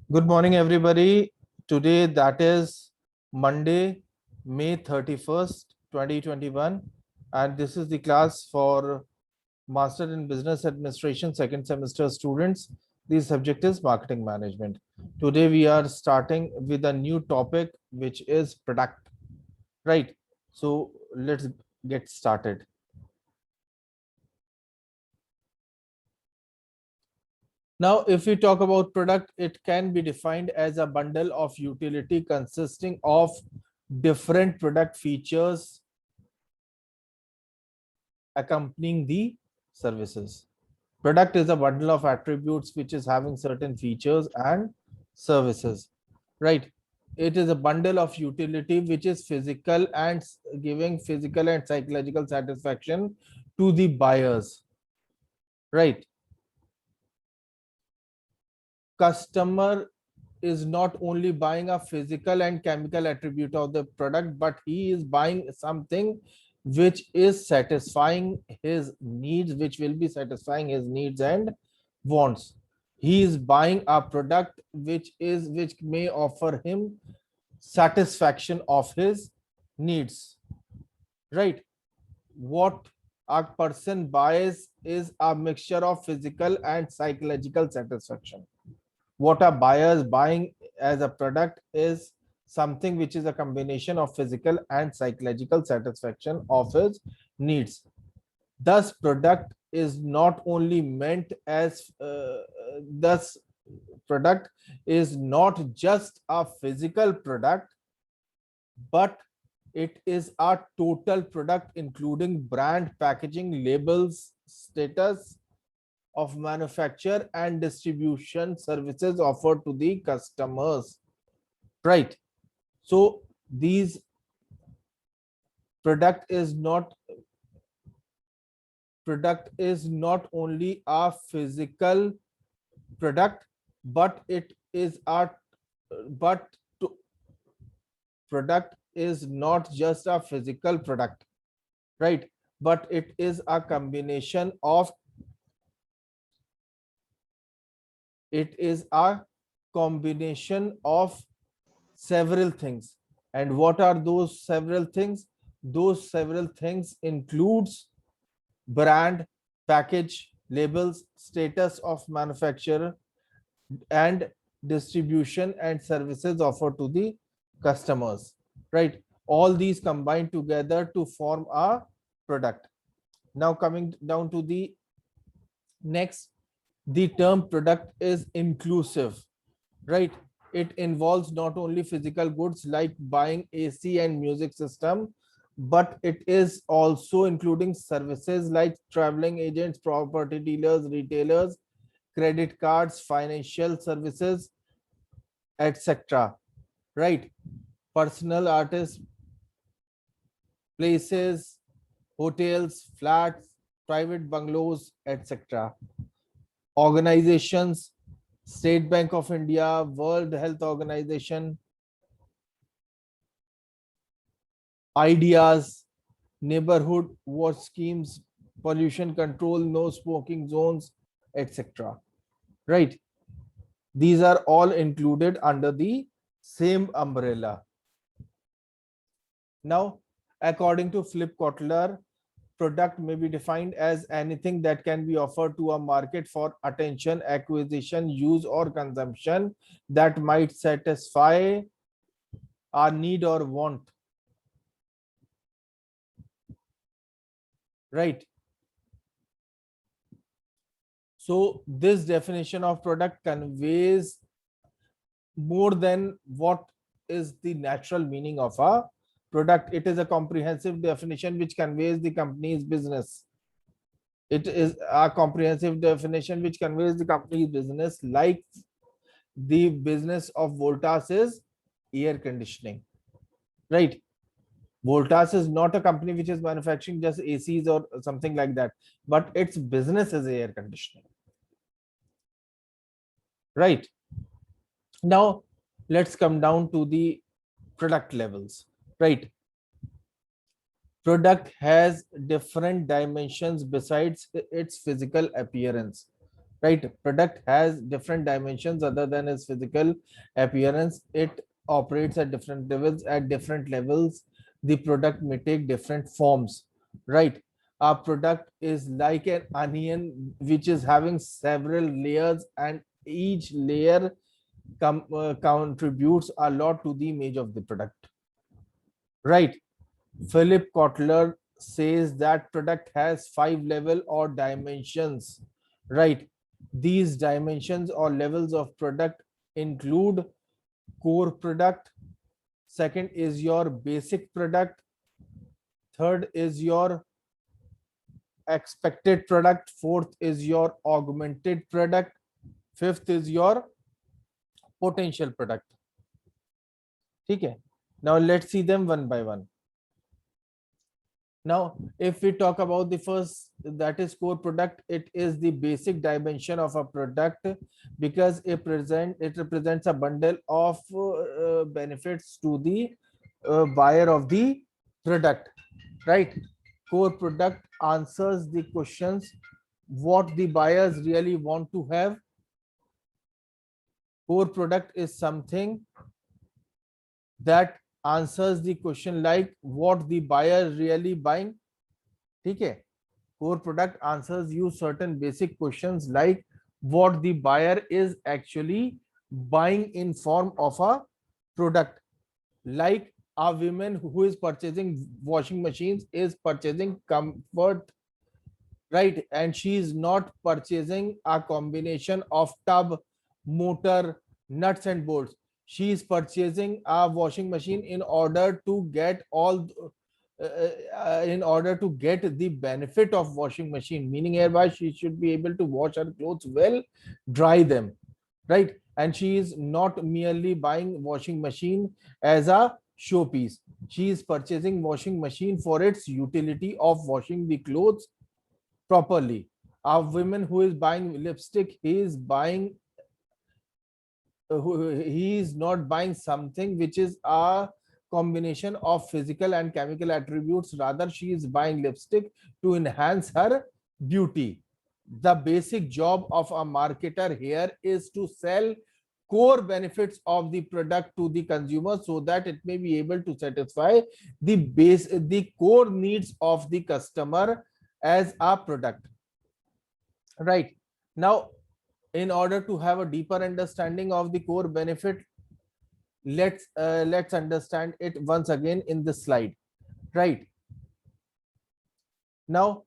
Good morning, everybody. Today, that is Monday, May 31st, 2021, and this is the class for Master in Business Administration second semester students. The subject is marketing management. Today, we are starting with a new topic, which is product, right? So, let's get started. Now, if we talk about product, it can be defined as a bundle of utility consisting of different product features accompanying the services. Product is a bundle of attributes which is having certain features and services, right? It is a bundle of utility which is physical and giving physical and psychological satisfaction to the buyers, right? Customer is not only buying a physical and chemical attribute of the product, but he is buying something which is satisfying his needs, which will be satisfying his needs and wants. He is buying a product which may offer him satisfaction of his needs, right? What a person buys is a mixture of physical and psychological satisfaction. What a buyer is buying as a product is something which is a combination of physical and psychological satisfaction of his needs. Thus product is not only meant as thus product is not just a physical product, but it is a total product including brand, packaging, labels, status of manufacture and distribution services offered to the customers, right? So these product is not only a physical product, but it is a but to, product is not just a physical product, right? But it is a combination of it is a combination of several things. And what are those several things? Those several things includes brand, package, labels, status of manufacturer, and distribution and services offered to the customers, right? All these combine together to form a product. Now coming down to the next, the term product is inclusive, right? It involves not only physical goods like buying AC and music system, but it is also including services like traveling agents, property dealers, retailers, credit cards, financial services, etc. Right? Personal artists, places, hotels, flats, private bungalows, etc. Organizations, State Bank of India, World Health Organization, ideas, neighborhood watch schemes, pollution control, no smoking zones, etc. Right? These are all included under the same umbrella. Now, according to Philip Kotler, product may be defined as anything that can be offered to a market for attention, acquisition, use, or consumption that might satisfy our need or want. Right? So this definition of product conveys more than what is the natural meaning of a product. It is a comprehensive definition which conveys the company's business. It is a comprehensive definition which conveys the company's business, like the business of Voltas is air conditioning, right? Voltas is not a company which is manufacturing just ACs or something like that, but its business is air conditioning, right? Now let's come down to the product levels, right? Product has different dimensions besides its physical appearance. right? Product has different dimensions other than its physical appearance. It operates at different levels. At different levels, the product may take different forms, right? Our product is like an onion which is having several layers, and each layer contributes a lot to the image of the product, right? Philip Kotler says that product has 5 level or dimensions, right? These dimensions or levels of product include core product, second is your basic product, third is your expected product, fourth is your augmented product, fifth is your potential product. Okay, now let's see them one by one. Now, if we talk about the first, that is core product, it is the basic dimension of a product because it represents a bundle of benefits to the buyer of the product, right? Core product answers the questions what the buyers really want to have. Core product is something that answers the question like what the buyer really buying. Okay, core product answers you certain basic questions like what the buyer is actually buying in form of a product. Like a woman who is purchasing washing machines is purchasing comfort, right? And she is not purchasing a combination of tub, motor, nuts and bolts. She is purchasing a washing machine in order to get all in order to get the benefit of washing machine, meaning hereby she should be able to wash her clothes well, dry them, right? And she is not merely buying washing machine as a showpiece. She is purchasing washing machine for its utility of washing the clothes properly. A woman who is buying lipstick, he is not buying something which is a combination of physical and chemical attributes. Rather, she is buying lipstick to enhance her beauty. The basic job of a marketer here is to sell core benefits of the product to the consumer so that it may be able to satisfy the core needs of the customer as a product, right? Now, in order to have a deeper understanding of the core benefit, let's understand it once again in this slide, right? Now,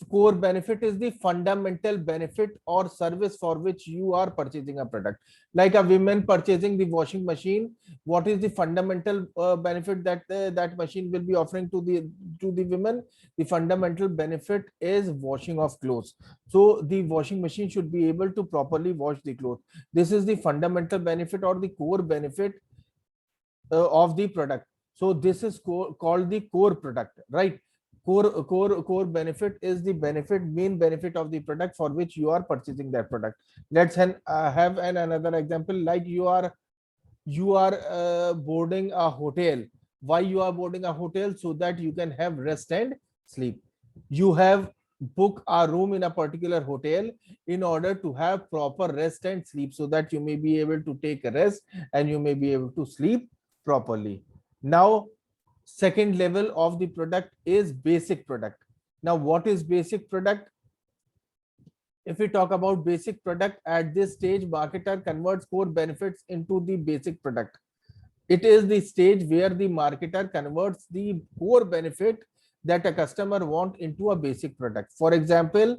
core benefit is the fundamental benefit or service for which you are purchasing a product. Like a woman purchasing the washing machine, what is the fundamental benefit that that machine will be offering to the women? The fundamental benefit is washing of clothes. So the washing machine should be able to properly wash the clothes. This is the fundamental benefit or the core benefit of the product. So this is called the core product, right? Core benefit is the main benefit of the product for which you are purchasing that product. Let's have another example. Like you are boarding a hotel. Why you are boarding a hotel? So that you can have rest and sleep. You have book a room in a particular hotel in order to have proper rest and sleep, so that you may be able to take a rest and you may be able to sleep properly. Now, second level of the product is basic product. Now, what is basic product? If we talk about basic product, at this stage marketer converts core benefits into the basic product. It is the stage where the marketer converts the core benefit that a customer want into a basic product. For example,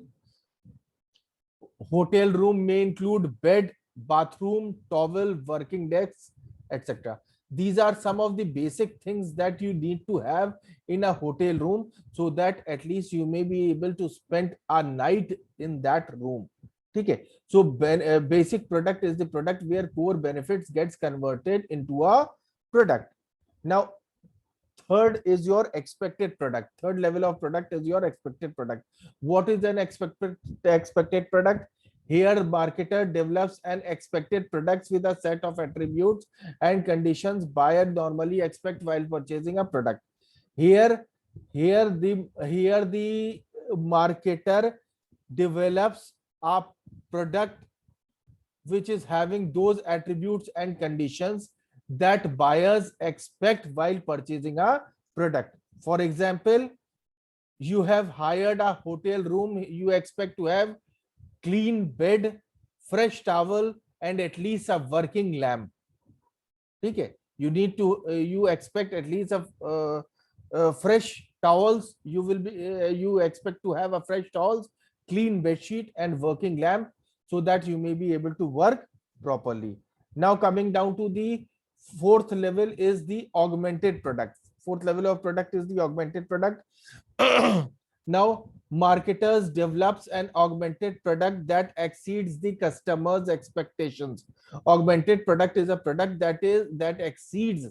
hotel room may include bed, bathroom, towel, working desks, etc. These are some of the basic things that you need to have in a hotel room, so that at least you may be able to spend a night in that room. Okay, so basic product is the product where core benefits gets converted into a product. Now, third is your expected product. Third level of product is your expected product. What is an expected product? Here, marketer develops an expected products with a set of attributes and conditions buyer normally expect while purchasing a product. Here, here the marketer develops a product which is having those attributes and conditions that buyers expect while purchasing a product. For example, you have hired a hotel room, you expect to have clean bed, fresh towel, and at least a working lamp. Okay, you need to you expect at least a fresh towels. You expect to have a fresh towels, clean bed sheet, and working lamp, so that you may be able to work properly. Now coming down to the fourth level is the augmented product. Fourth level of product is the augmented product. Now marketers develops an augmented product that exceeds the customer's expectations. Augmented product is a product that exceeds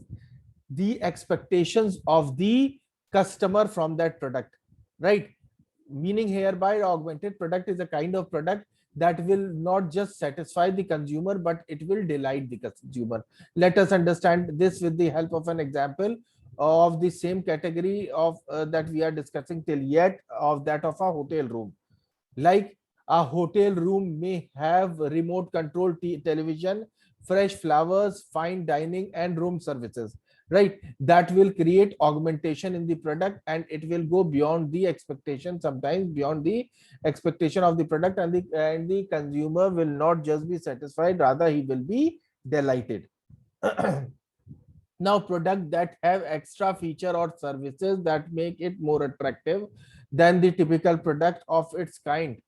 the expectations of the customer from that product, right? Meaning hereby augmented product is a kind of product that will not just satisfy the consumer, but it will delight the consumer. Let us understand this with the help of an example of the same category of that we are discussing till yet, of that of a hotel room. Like, a hotel room may have remote control television, fresh flowers, fine dining, and room services, right? That will create augmentation in the product, and it will go beyond the expectation, sometimes beyond the expectation of the product, and the consumer will not just be satisfied, rather he will be delighted. Now product that have extra feature or services that make it more attractive than the typical product of its kind,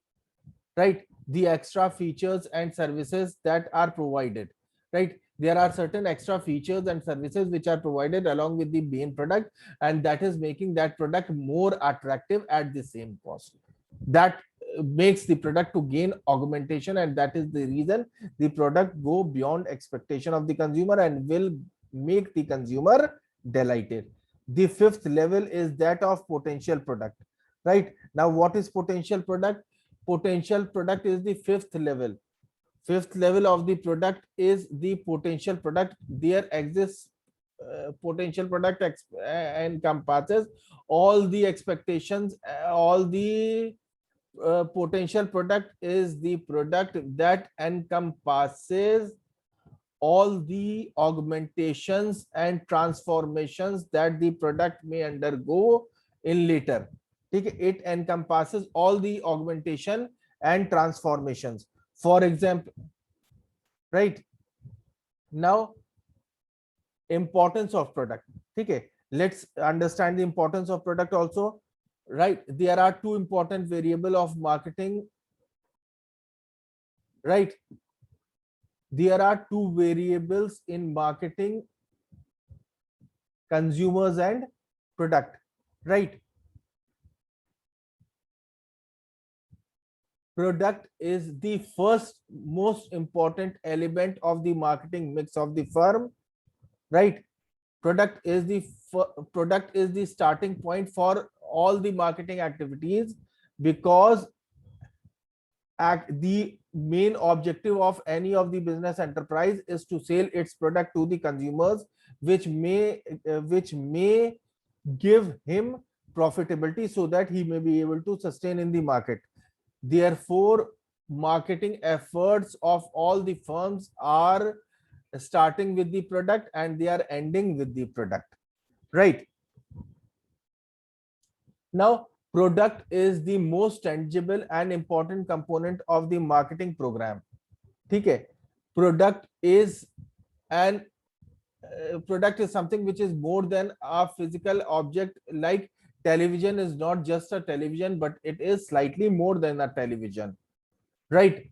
right? The extra features and services that are provided, right? There are certain extra features and services which are provided along with the main product, and that is making that product more attractive at the same cost. That makes the product to gain augmentation, and that is the reason the product go beyond expectation of the consumer and will make the consumer delighted. The fifth level is that of potential product, right? Now what is potential product? Potential product is the fifth level. Fifth level of the product is the potential product. There exists potential product encompasses all the expectations, all the potential product is the product that encompasses all the augmentations and transformations that the product may undergo in later. It encompasses all the augmentation and transformations. For example, right? Now, importance of product. Okay, let's understand the importance of product also, right? There are two important variable of marketing, right? There are two variables in marketing: consumers and product, right? Product is the first most important element of the marketing mix of the firm, right? Product is the starting point for all the marketing activities, because the main objective of any of the business enterprise is to sell its product to the consumers, which may give him profitability so that he may be able to sustain in the market. Therefore, marketing efforts of all the firms are starting with the product and they are ending with the product, right? Now, product is the most tangible and important component of the marketing program. Okay, product is an product is something which is more than a physical object. Like, television is not just a television, but it is slightly more than a television, right?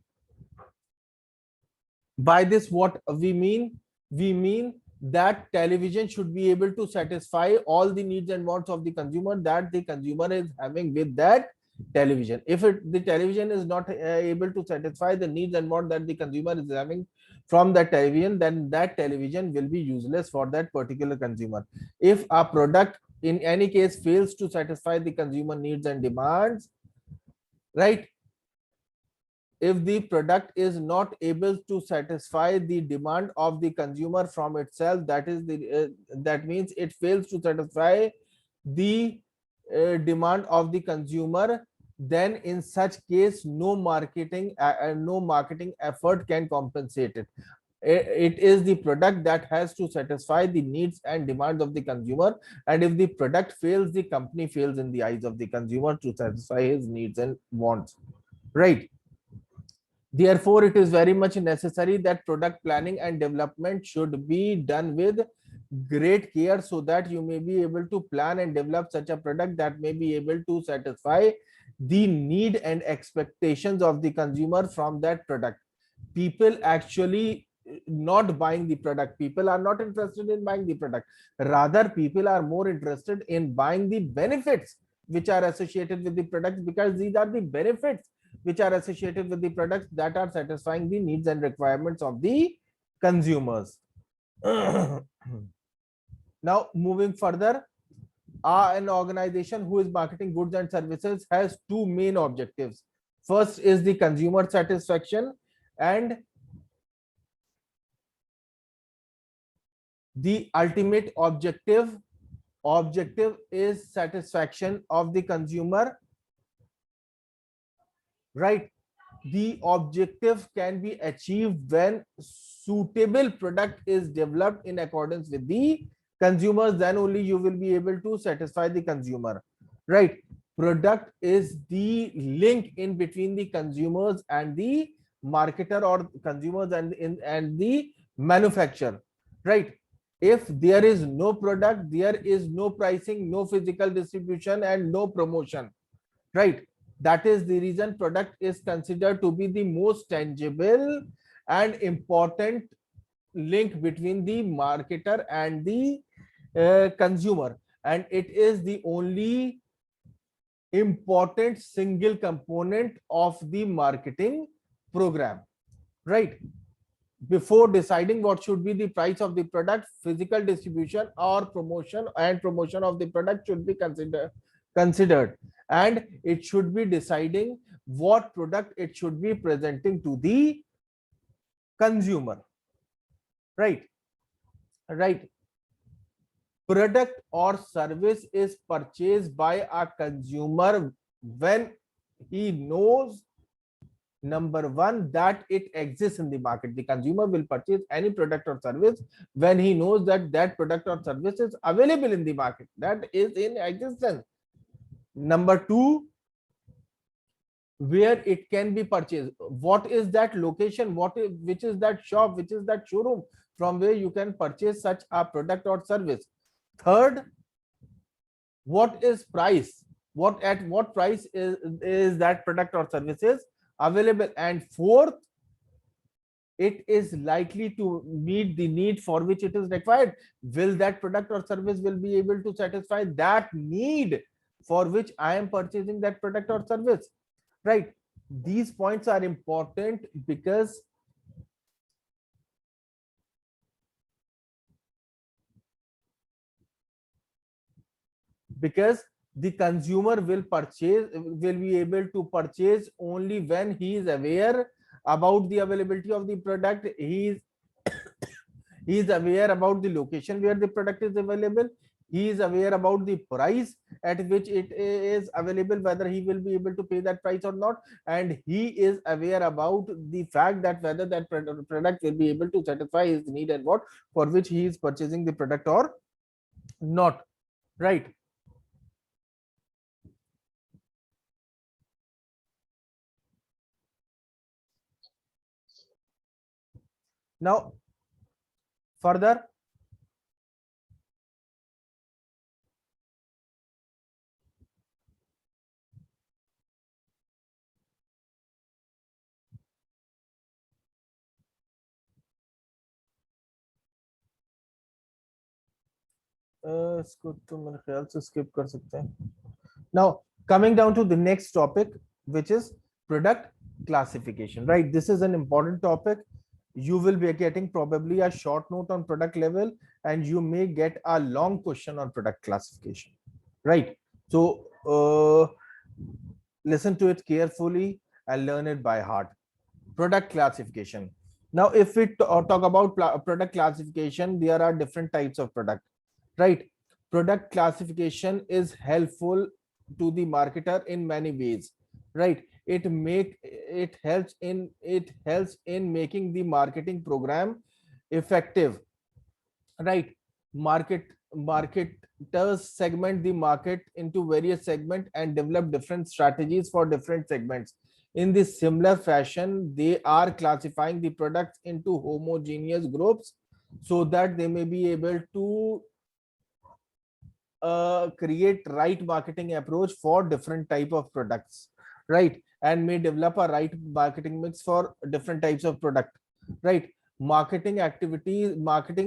By this, what we mean? We mean that television should be able to satisfy all the needs and wants of the consumer that the consumer is having with that television. If the television is not able to satisfy the needs and wants that the consumer is having from that television, then that television will be useless for that particular consumer. If a product in any case fails to satisfy the consumer needs and demands, right? If the product is not able to satisfy the demand of the consumer from itself, that means it fails to satisfy the demand of the consumer, then in such case no marketing effort can compensate it. It is the product that has to satisfy the needs and demands of the consumer, and if the product fails, the company fails in the eyes of the consumer to satisfy his needs and wants, right? Therefore, it is very much necessary that product planning and development should be done with great care, so that you may be able to plan and develop such a product that may be able to satisfy the need and expectations of the consumer from that product. People actually not buying the product. People are not interested in buying the product. Rather, people are more interested in buying the benefits which are associated with the product, because these are the benefits which are associated with the products that are satisfying the needs and requirements of the consumers. Now, moving further, an organization who is marketing goods and services has two main objectives. First is the consumer satisfaction, and the ultimate objective is satisfaction of the consumer, right? The objective can be achieved when suitable product is developed in accordance with the consumers, then only you will be able to satisfy the consumer, right? Product is the link in between the consumers and the marketer, or consumers and the manufacturer, right? If there is no product, there is no pricing, no physical distribution, and no promotion, right? That is the reason product is considered to be the most tangible and important link between the marketer and the consumer, and it is the only important single component of the marketing program, right? Before deciding what should be the price of the product, physical distribution or promotion of the product should be considered, and it should be deciding what product it should be presenting to the consumer, right? Right. Product or service is purchased by a consumer when he knows, number one, that it exists in the market. The consumer will purchase any product or service when he knows that that product or service is available in the market, that is in existence. Number two, where it can be purchased. What is that location? Which is that shop? Which is that showroom from where you can purchase such a product or service? Third, what is price? At what price is that product or services available? And fourth, it is likely to meet the need for which it is required. Will that product or service will be able to satisfy that need for which I am purchasing that product or service, right? These points are important because the consumer will be able to purchase only when he is aware about the availability of the product. He is aware about the location where the product is available. He is aware about the price at which it is available, whether he will be able to pay that price or not, and he is aware about the fact that whether that product will be able to satisfy his need and what for which he is purchasing the product or not, right? Now, further, इसको तो मेरे ख्याल से skip कर सकते हैं. Now, coming down to the next topic, which is product classification, right? This is an important topic. You will be getting probably a short note on product level, and you may get a long question on product classification, right? So listen to it carefully and learn it by heart. Product classification. Now, if we talk about product classification, there are different types of product, right? Product classification is helpful to the marketer in many ways. right? It helps in making the marketing program effective, right? Marketers segment the market into various segments and develop different strategies for different segments. In this similar fashion, they are classifying the products into homogeneous groups so that they may be able to create right marketing approach for different type of products, right? And may develop a right marketing mix for different types of product, right? Marketing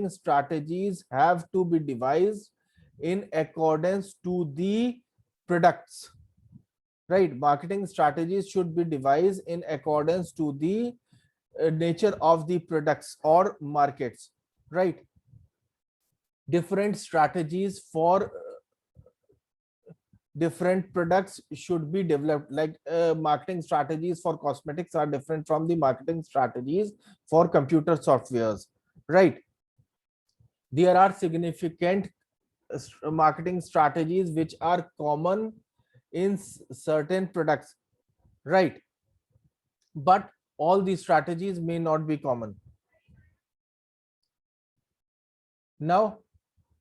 strategies have to be devised in accordance to the products, right? Marketing strategies should be devised in accordance to the nature of the products or markets, right? Different strategies for different products should be developed, like marketing strategies for cosmetics are different from the marketing strategies for computer softwares, right? There are significant marketing strategies which are common in certain products, right? But all these strategies may not be common. Now,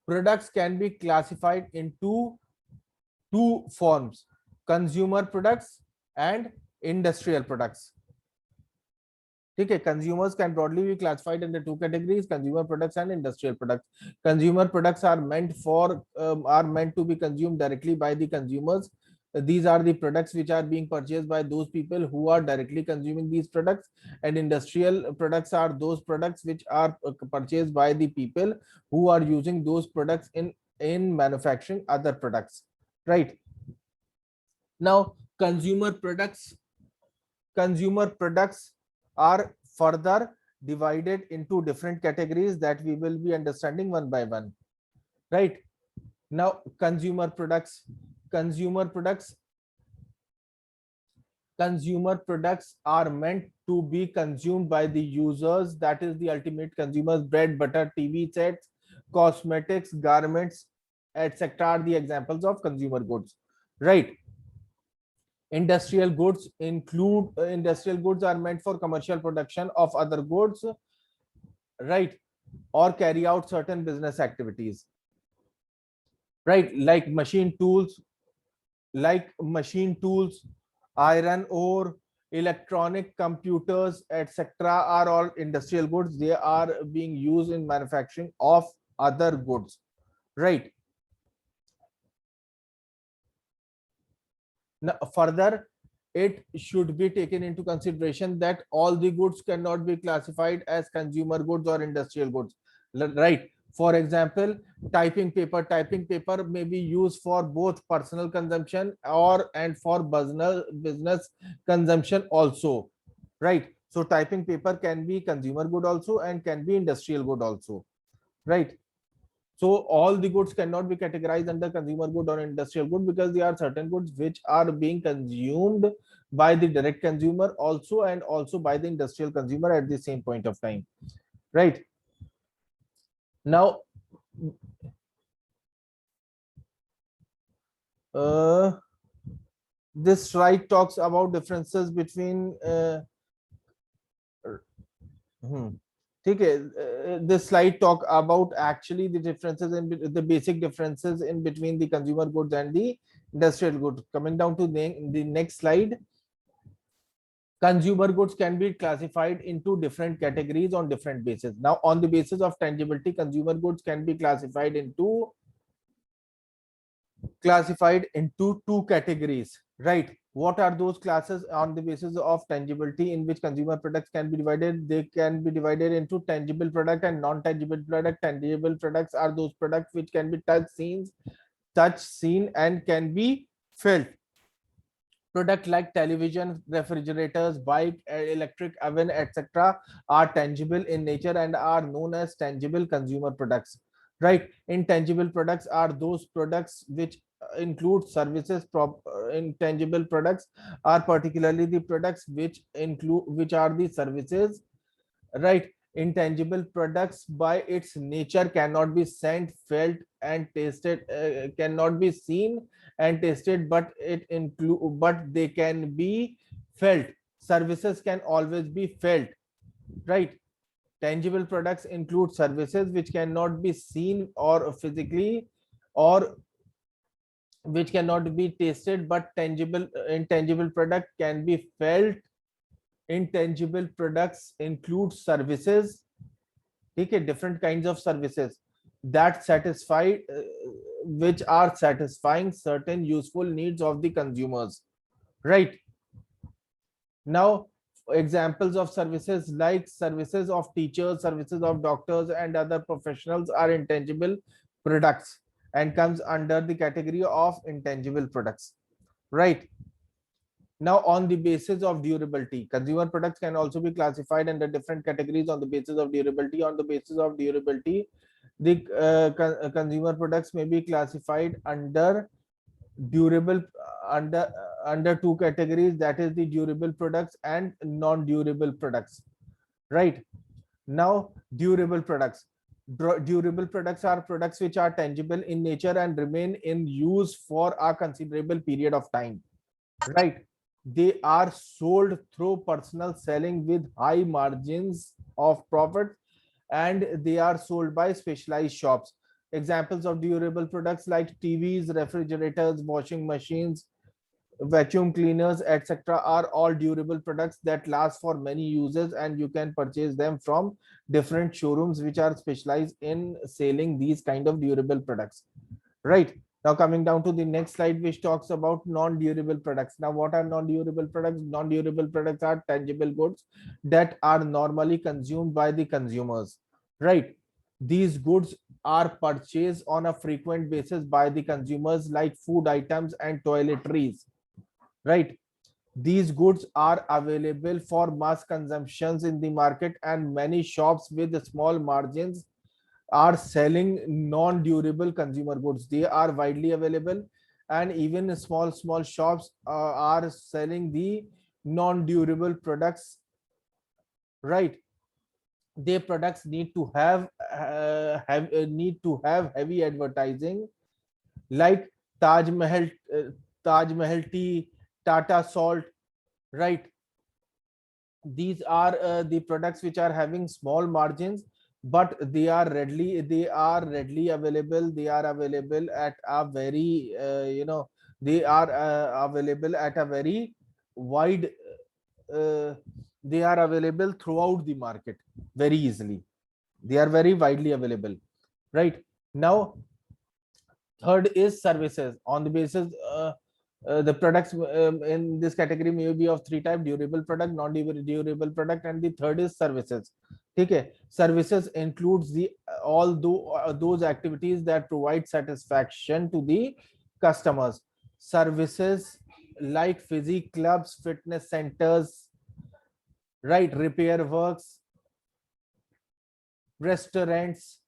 products can be classified into two forms: consumer products and industrial products. Okay, consumers can broadly be classified into two categories: consumer products and industrial products. Consumer products are meant to be consumed directly by the consumers. These are the products which are being purchased by those people who are directly consuming these products, and industrial products are those products which are purchased by the people who are using those products in manufacturing other products, right? Now, consumer products are further divided into different categories that we will be understanding one by one, right? Now, consumer products consumer products are meant to be consumed by the users, that is the ultimate consumers. Bread, butter, TV sets, cosmetics, garments, etc. are the examples of consumer goods, right? Industrial goods are meant for commercial production of other goods, right? Or carry out certain business activities, right? Like machine tools, iron ore, electronic computers, etc. are all industrial goods. They are being used in manufacturing of other goods, right? Now, further, it should be taken into consideration that all the goods cannot be classified as consumer goods or industrial goods, right? For example, typing paper may be used for both personal consumption and for business consumption also, right? So typing paper can be consumer good also and can be industrial good also, right? So all the goods cannot be categorized under consumer good or industrial good, because there are certain goods which are being consumed by the direct consumer also, and also by the industrial consumer at the same point of time, right? Now, uh, this slide talks about differences between hmm, okay, this slide talk about actually the differences in the basic differences in between the consumer goods and the industrial goods. Coming down to the next slide, consumer goods can be classified into different categories on different bases. Now, on the basis of tangibility, consumer goods can be classified into two categories, right? What are those classes on the basis of tangibility in which consumer products can be divided? They can be divided into tangible product and non-tangible product. Tangible products are those products which can be touched, seen, and can be felt. Product like television, refrigerators, bike, electric oven, etc. are tangible in nature and are known as tangible consumer products, right? Intangible products are those products which include services. Intangible products are particularly the products which are the services, right? Intangible products by its nature cannot be sent, felt and tasted, cannot be seen and tasted, but they can be felt. Services can always be felt, right? Tangible products include services which cannot be seen or physically, or which cannot be tasted, but tangible intangible product can be felt. Intangible products include services, okay, different kinds of services that satisfy, which are satisfying certain useful needs of the consumers, right? Now, examples of services like services of teachers, services of doctors and other professionals are intangible products and comes under the category of intangible products, right? Now, on the basis of durability, consumer products can also be classified under different categories on the basis of durability. On the basis of durability, the consumer products may be classified under durable, under two categories, that is the durable products and non-durable products, right? Now, durable products. Durable products are products which are tangible in nature and remain in use for a considerable period of time, right? They are sold through personal selling with high margins of profit, and they are sold by specialized shops. Examples of durable products like TVs, refrigerators, washing machines, vacuum cleaners, etc. are all durable products that last for many uses, and you can purchase them from different showrooms which are specialized in selling these kind of durable products, right? Now, coming down to the next slide, which talks about non-durable products. Now, what are non-durable products? Non-durable products are tangible goods that are normally consumed by the consumers, right? These goods are purchased on a frequent basis by the consumers, like food items and toiletries, right? These goods are available for mass consumptions in the market, and many shops with small margins are selling non-durable consumer goods. They are widely available, and even small shops are selling the non-durable products, right? Their products need to have heavy advertising, like Taj Mahal, Taj Mahal tea, Tata salt, right? These are the products which are having small margins, but they are readily available. They are available at a very, they are available at a very wide, uh, they are available throughout the market very easily. They are very widely available, right? Now, third is services. On the basis, the products in this category may be of three types: durable product, non-durable product, and the third is services. Okay, services includes the those activities that provide satisfaction to the customers. Services like physique clubs, fitness centers, right, repair works, restaurants,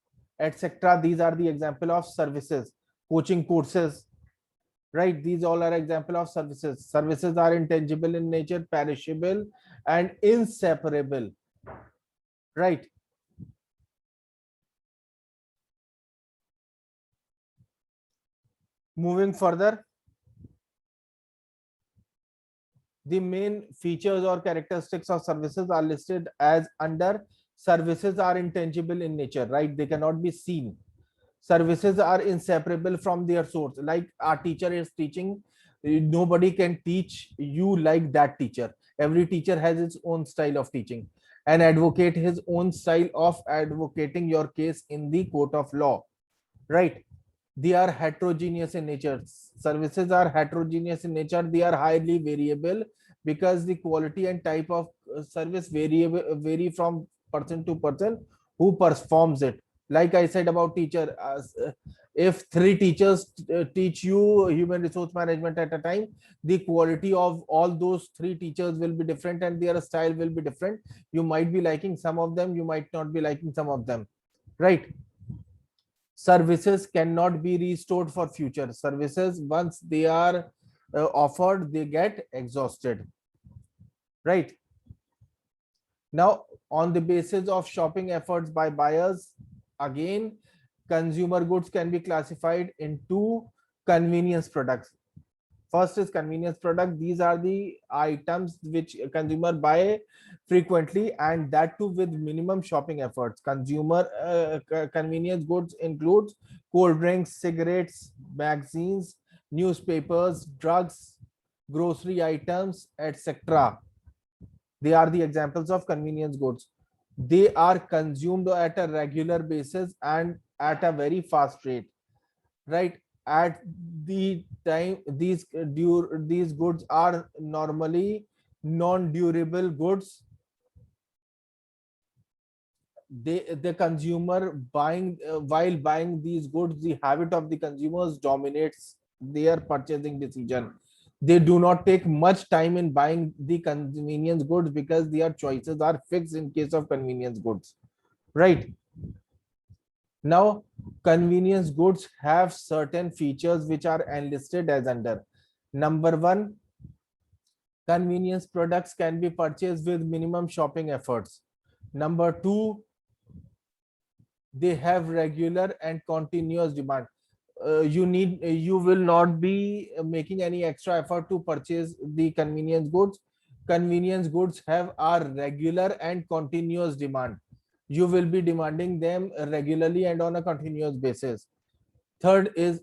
etc. These are the example of services. Coaching courses, right? These all are example of services. Services are intangible in nature, perishable and inseparable, right? Moving further, the main features or characteristics of services are listed as under. Services are intangible in nature, right? They cannot be seen. Services are inseparable from their source. Like our teacher is teaching, nobody can teach you like that teacher. Every teacher has its own style of teaching. An advocate his own style of advocating your case in the court of law, right? They are heterogeneous in nature. Services are heterogeneous in nature. They are highly variable because the quality and type of service vary from person to person who performs it. Like I said about teacher, if three teachers teach you human resource management at a time, the quality of all those three teachers will be different and their style will be different. You might be liking some of them, you might not be liking some of them, right? Services cannot be restored for future. Services, once they are offered, they get exhausted, right? Now, on the basis of shopping efforts by buyers, again, consumer goods can be classified into convenience products. First is convenience product. These are the items which consumer buy frequently, and that too with minimum shopping efforts. Consumer convenience goods includes cold drinks, cigarettes, magazines, newspapers, drugs, grocery items, etc. They are the examples of convenience goods. They are consumed at a regular basis and at a very fast rate, right? At the time, these goods are normally non-durable goods. The consumer buying while buying these goods, the habit of the consumers dominates their purchasing decision. They do not take much time in buying the convenience goods because their choices are fixed in case of convenience goods, right? Now, convenience goods have certain features which are enlisted as under. Number one, convenience products can be purchased with minimum shopping efforts. Number two, they have regular and continuous demand. You will not be making any extra effort to purchase the convenience goods. Convenience goods have a regular and continuous demand. You will be demanding them regularly and on a continuous basis. Third is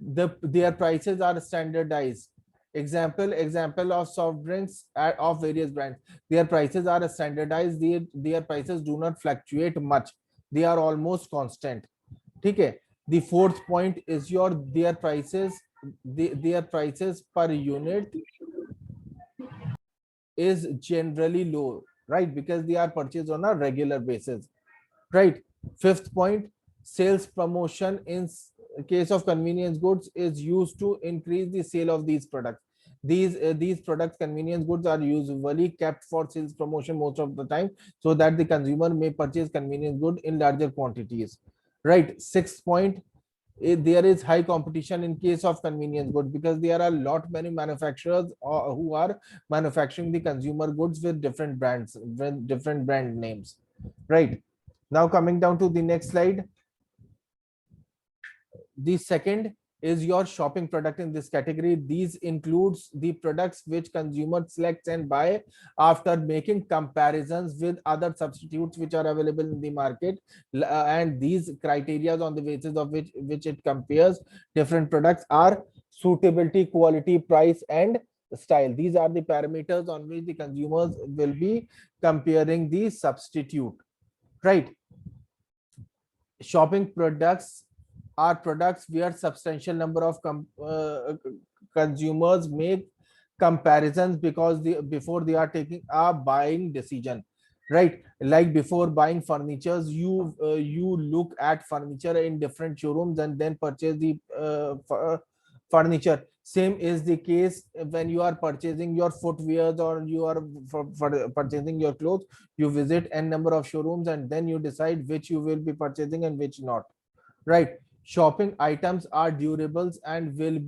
their prices are standardized. Example of soft drinks of various brands. Their prices are standardized. Their prices do not fluctuate much. They are almost constant. Okay. The fourth point is their prices per unit is generally low, right? Because they are purchased on a regular basis, right? Fifth point, sales promotion in case of convenience goods is used to increase the sale of these products. These products, convenience goods, are usually kept for sales promotion most of the time, so that the consumer may purchase convenience good in larger quantities, right? Sixth point, there is high competition in case of convenience goods because there are a lot many manufacturers who are manufacturing the consumer goods with different brands, with different brand names, right? Now coming down to the next slide. The second is your shopping product in this category. These includes the products which consumer selects and buy after making comparisons with other substitutes which are available in the market. And these criteria on the basis of which it compares different products are suitability, quality, price, and style. These are the parameters on which the consumers will be comparing the substitute, right? Shopping products are products where substantial number of consumers make comparisons because before they are taking a buying decision, right? Like before buying furnitures, you look at furniture in different showrooms and then purchase the furniture. Same is the case when you are purchasing your footwears or you are for purchasing your clothes. You visit n number of showrooms and then you decide which you will be purchasing and which not, right? Shopping items are durables and will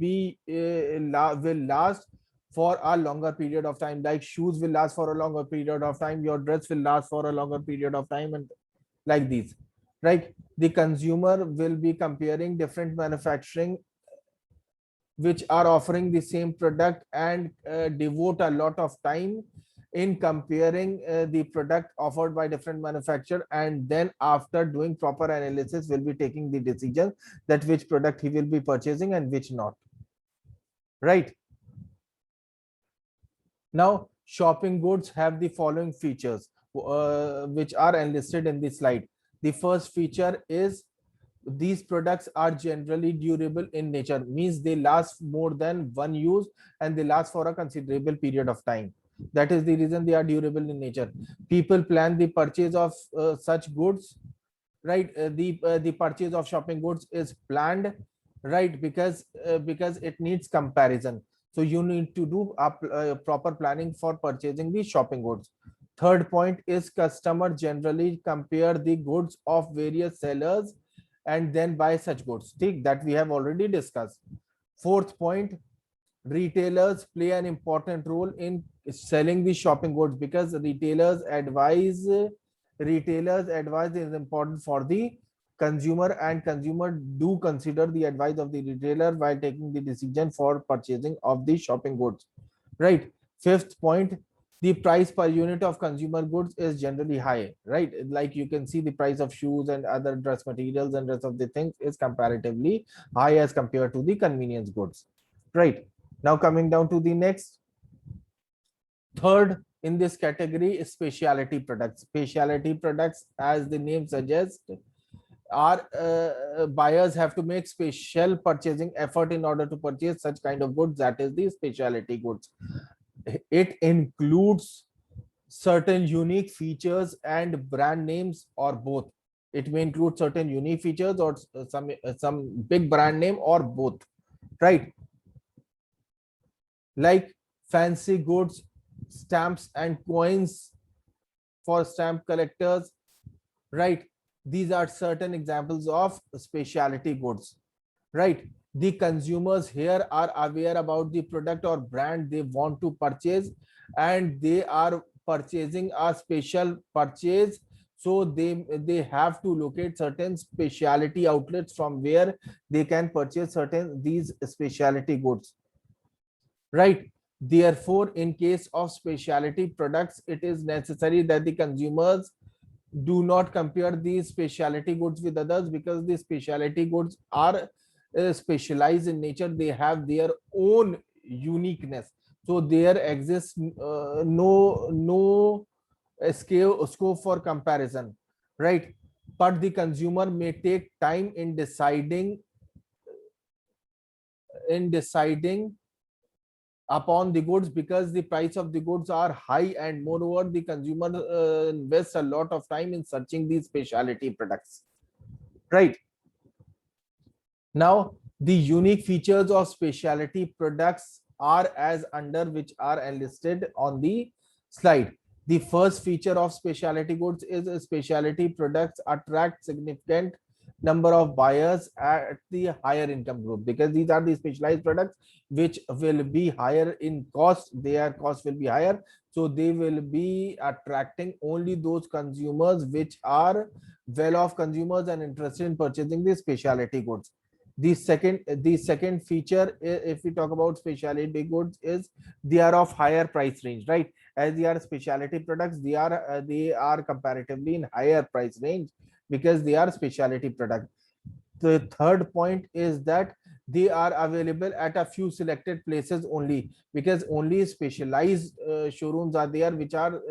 last for a longer period of time. Like shoes will last for a longer period of time, your dress will last for a longer period of time, and like these, right? The consumer will be comparing different manufacturing which are offering the same product and devote a lot of time in comparing the product offered by different manufacturer, and then after doing proper analysis will be taking the decision that which product he will be purchasing and which not, right? Now shopping goods have the following features which are enlisted in this slide. The first feature is these products are generally durable in nature, means they last more than one use and they last for a considerable period of time. That is the reason they are durable in nature. People plan the purchase of such goods, right? The purchase of shopping goods is planned, right? Because it needs comparison. So you need to do a proper planning for purchasing the shopping goods. Third point is customer generally compare the goods of various sellers and then buy such goods. Take that we have already discussed. Fourth point, retailers play an important role in selling the shopping goods, because retailers advice is important for the consumer, and consumer do consider the advice of the retailer while taking the decision for purchasing of the shopping goods, right? Fifth point, the price per unit of consumer goods is generally high, right? Like you can see the price of shoes and other dress materials and rest of the things is comparatively high as compared to the convenience goods, right? Now coming down to the next, third in this category is specialty products. Specialty products, as the name suggests, are buyers have to make special purchasing effort in order to purchase such kind of goods, that is the specialty goods. It includes certain unique features and brand names, or both. It may include certain unique features or some big brand name, or both, right? Like fancy goods, stamps and coins for stamp collectors, right? These are certain examples of specialty goods, right? The consumers here are aware about the product or brand they want to purchase, and they are purchasing a special purchase, so they have to locate certain specialty outlets from where they can purchase certain these specialty goods, right? Therefore, in case of specialty products, it is necessary that the consumers do not compare these specialty goods with others, because the specialty goods are specialized in nature. They have their own uniqueness, so there exists no scope for comparison, right? But the consumer may take time in deciding upon the goods, because the price of the goods are high, and moreover the consumer invests a lot of time in searching these specialty products, right? Now the unique features of specialty products are as under, which are enlisted on the slide. The first feature of specialty goods is specialty products attract significant number of buyers at the higher income group, because these are the specialized products which will be higher in cost. Their cost will be higher, so they will be attracting only those consumers which are well off consumers and interested in purchasing the specialty goods. The second feature, if we talk about specialty goods, is they are of higher price range, right? As they are specialty products, they are comparatively in higher price range, because they are specialty product. The third point is that they are available at a few selected places only, because only specialized showrooms are there which are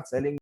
selling